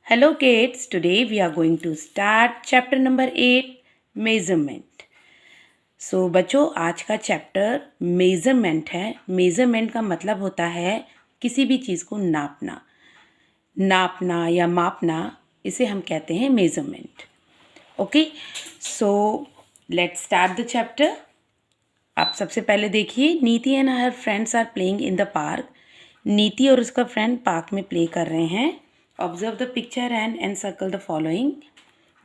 Hello kids, today we are going to start chapter number 8 measurement. So बच्चों आज का chapter measurement है. Measurement का मतलब होता है किसी भी चीज़ को नापना या मापना, इसे हम कहते हैं measurement. Okay, so let's start the chapter. आप सबसे पहले देखिए, Niti and her friends are playing in the park. Niti और उसका फ्रेंड पार्क में प्ले कर रहे हैं. Observe the picture and encircle the following.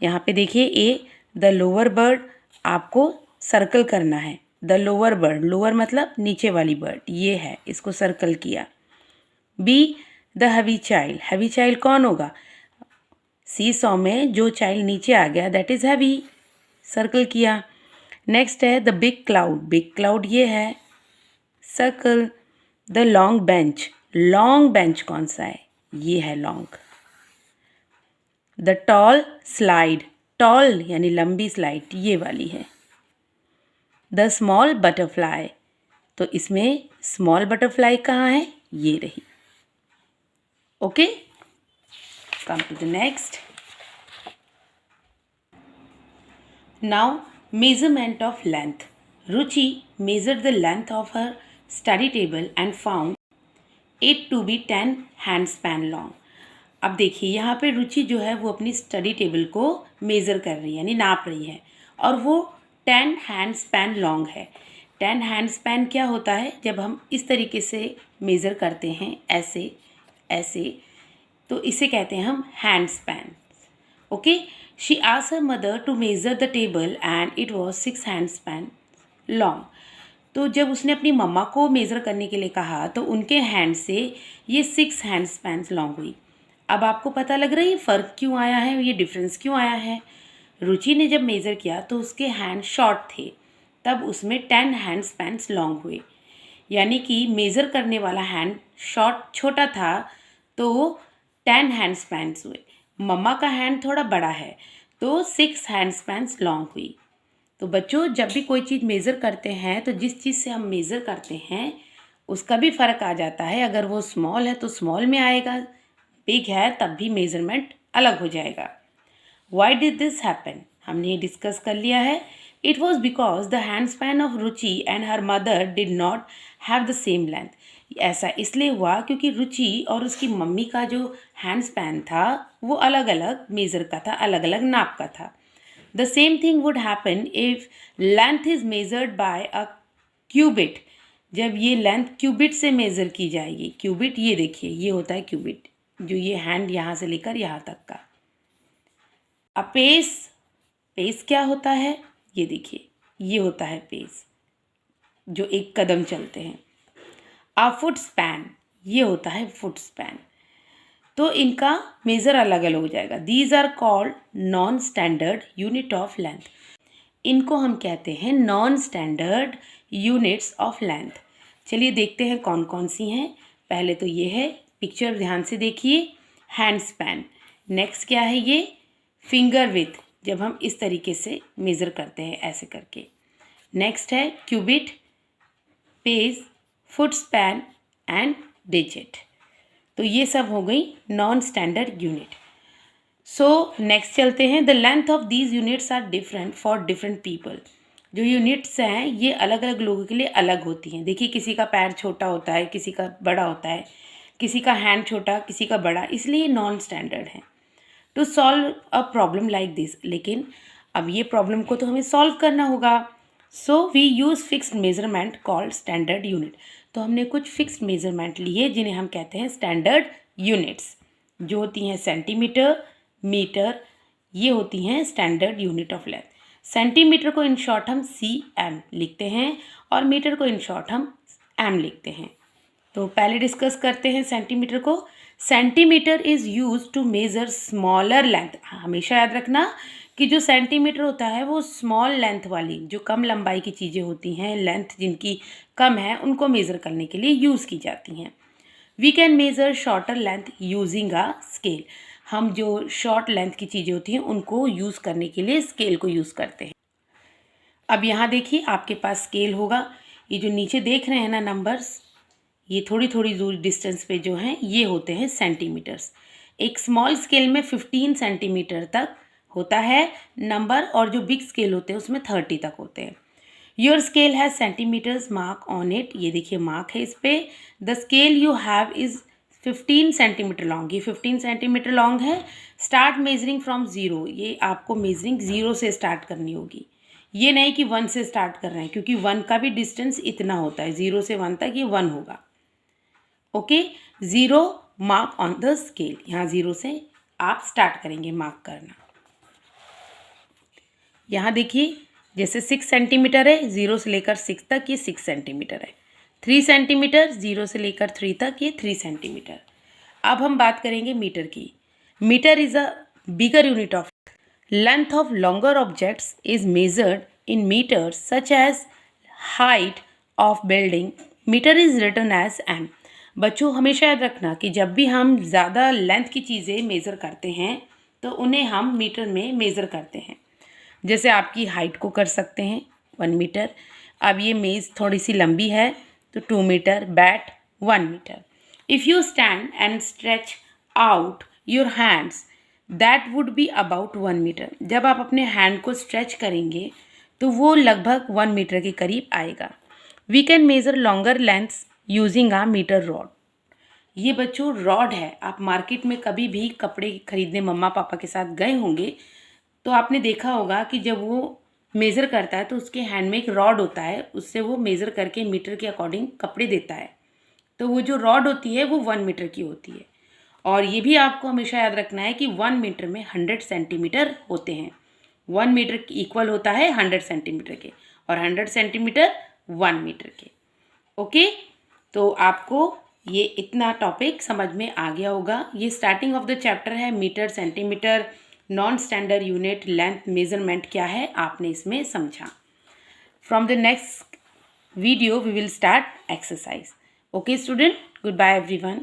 यहाँ पे देखिए, ए द लोअर बर्ड, आपको सर्कल करना है. द लोअर बर्ड, लोअर मतलब नीचे वाली बर्ड, ये है, इसको सर्कल किया. Be the heavy child, heavy child कौन होगा? सी सॉ में जो चाइल्ड नीचे आ गया दैट इज़ हैवी, सर्कल किया. नेक्स्ट है the big cloud, big cloud ये है, circle. The long bench, long bench कौन सा है? ये है long. The tall slide, tall यानी लंबी स्लाइड, ये वाली है. द स्मॉल बटरफ्लाई, तो इसमें स्मॉल बटरफ्लाई कहाँ है? ये रही. Okay, come to the next. Now measurement of length. Ruchi measured the length of her study table and found it to be 10 handspan long. अब देखिए, यहाँ पे रुचि जो है वो अपनी स्टडी टेबल को मेज़र कर रही है, यानी नाप रही है, और वो 10 हैंड स्पैन लॉन्ग है. 10 हैंड स्पैन क्या होता है? जब हम इस तरीके से मेज़र करते हैं, ऐसे ऐसे, तो इसे कहते हैं हम hand span. Okay, she asked her mother to measure the table and it was 6 hand span long. तो जब उसने अपनी मम्मा को मेज़र करने के लिए कहा तो उनके हैंड से ये 6 हैंड स्पैन्स लॉन्ग हुई. अब आपको पता लग रहा है ये फ़र्क क्यों आया है, ये डिफरेंस क्यों आया है? रुचि ने जब मेज़र किया तो उसके हैंड शॉर्ट थे, तब उसमें 10 हैंड स्पैन्स लॉन्ग हुए. यानी कि मेज़र करने वाला हैंड छोटा था तो 10 हैंड स्पैन्स हुए. मम्मा का हैंड थोड़ा बड़ा है तो 6 हैंड स्पैन्स लॉन्ग हुई. तो बच्चों, जब भी कोई चीज़ मेज़र करते हैं तो जिस चीज़ से हम मेज़र करते हैं उसका भी फ़र्क आ जाता है. अगर वो स्मॉल है तो स्मॉल में आएगा, बिग है तब भी मेज़रमेंट अलग हो जाएगा. Why did this happen? हमने ये डिस्कस कर लिया है. It was because the hand span of Ruchi and her mother did not have the same length. ऐसा इसलिए हुआ क्योंकि रुचि और उसकी मम्मी का जो हैंड स्पैन था वो अलग अलग मेज़र का था, अलग अलग नाप का था. The same thing would happen if length is measured by a cubit. जब ये लेंथ क्यूबिट से मेज़र की जाएगी. क्यूबिट ये देखिए, ये होता है क्यूबिट, जो ये हैंड यहाँ से लेकर यहाँ तक का. अ पेस, पेस क्या होता है? ये देखिए, ये होता है पेस, जो एक कदम चलते हैं. अ फुट स्पैन, ये होता है फुट स्पैन. तो इनका मेज़र अलग अलग हो जाएगा. These are called non standard unit of length. इनको हम कहते हैं non standard units of length. चलिए देखते हैं कौन कौन सी हैं. पहले तो ये है, पिक्चर ध्यान से देखिए, हैंड स्पैन. नेक्स्ट क्या है? ये फिंगर विथ, जब हम इस तरीके से मेज़र करते हैं ऐसे करके. नेक्स्ट है cubit, pace, foot span and digit. तो ये सब हो गई non standard unit. So next चलते हैं. The length of these units are different for different people. जो यूनिट्स हैं ये अलग अलग लोगों के लिए अलग होती हैं. देखिए, किसी का पैर छोटा होता है, किसी का बड़ा होता है, किसी का हैंड छोटा, किसी का बड़ा, इसलिए नॉन स्टैंडर्ड है. To solve a problem like this, लेकिन अब ये प्रॉब्लम को तो हमें सॉल्व करना होगा. So we use fixed measurement called standard unit. तो हमने कुछ फिक्स्ड मेजरमेंट लिए जिन्हें हम कहते हैं स्टैंडर्ड यूनिट्स, जो होती हैं सेंटीमीटर, मीटर, ये होती हैं standard unit of length. Centimetre को इन शॉर्ट हम cm लिखते हैं और मीटर को इन शॉर्ट हम m लिखते हैं. तो पहले डिस्कस करते हैं सेंटीमीटर को. Centimetre is use to measure smaller length. हमेशा याद रखना कि जो सेंटीमीटर होता है वो स्मॉल लेंथ वाली, जो कम लंबाई की चीज़ें होती हैं, लेंथ जिनकी कम है, उनको मेज़र करने के लिए यूज़ की जाती हैं. We can measure shorter length using a scale. हम जो शॉर्ट लेंथ की चीज़ें होती हैं उनको यूज़ करने के लिए स्केल को यूज़ करते हैं. अब यहाँ देखिए, आपके पास स्केल होगा. ये जो नीचे देख रहे हैं ना नंबर्स, ये थोड़ी थोड़ी दूर डिस्टेंस पे जो हैं ये होते हैं सेंटीमीटर्स. एक स्मॉल स्केल में 15 सेंटीमीटर तक होता है नंबर, और जो बिग स्केल होते हैं उसमें 30 तक होते हैं। Your scale has centimetres mark on it, ये देखिए मार्क है इस पर। The scale you have is 15 centimetre long, ये 15 सेंटीमीटर लॉन्ग है। स्टार्ट मेजरिंग फ्रॉम ज़ीरो, ये आपको मेजरिंग ज़ीरो से स्टार्ट करनी होगी, ये नहीं कि 1 से स्टार्ट कर रहे हैं, क्योंकि 1 का भी डिस्टेंस इतना होता है, 0 से 1 तक ये 1 होगा। Okay, 0 mark on the scale, यहाँ 0 से आप स्टार्ट करेंगे मार्क करना। यहाँ देखिए जैसे 6 सेंटीमीटर है, 0 से लेकर 6 तक ये 6 सेंटीमीटर है। 3 सेंटीमीटर, 0 से लेकर 3 तक ये 3 सेंटीमीटर। अब हम बात करेंगे मीटर की। Metre is a bigger unit of length of longer objects is measured in metres such as height of building. Metre is written as M. बच्चों हमेशा याद रखना कि जब भी हम ज़्यादा लेंथ की चीज़ें मेज़र करते हैं तो उन्हें हम मीटर में मेज़र करते हैं। जैसे आपकी हाइट को कर सकते हैं 1 मीटर। अब ये मेज़ थोड़ी सी लंबी है तो 2 metre, bat 1 metre. If you stand and stretch out your hands that would be about 1 metre. जब आप अपने हैंड को स्ट्रेच करेंगे तो वो लगभग 1 मीटर के करीब आएगा। We can measure longer lengths using a metre rod. ये बच्चों रॉड है। आप मार्केट में कभी भी कपड़े खरीदने मम्मा पापा के साथ गए होंगे तो आपने देखा होगा कि जब वो मेज़र करता है तो उसके हैंड में एक रॉड होता है, उससे वो मेज़र करके मीटर के अकॉर्डिंग कपड़े देता है। तो वो जो रॉड होती है वो 1 मीटर की होती है। और ये भी आपको हमेशा याद रखना है कि 1 मीटर में 100 सेंटीमीटर होते हैं। 1 मीटर इक्वल होता है 100 सेंटीमीटर के, और 100 सेंटीमीटर 1 मीटर के। ओके, तो आपको ये इतना टॉपिक समझ में आ गया होगा। ये स्टार्टिंग ऑफ द चैप्टर है, metre, centimetre, non standard unit, length, measurement क्या है आपने इसमें समझा। From the next video we will start exercise. Okay student, good bye everyone.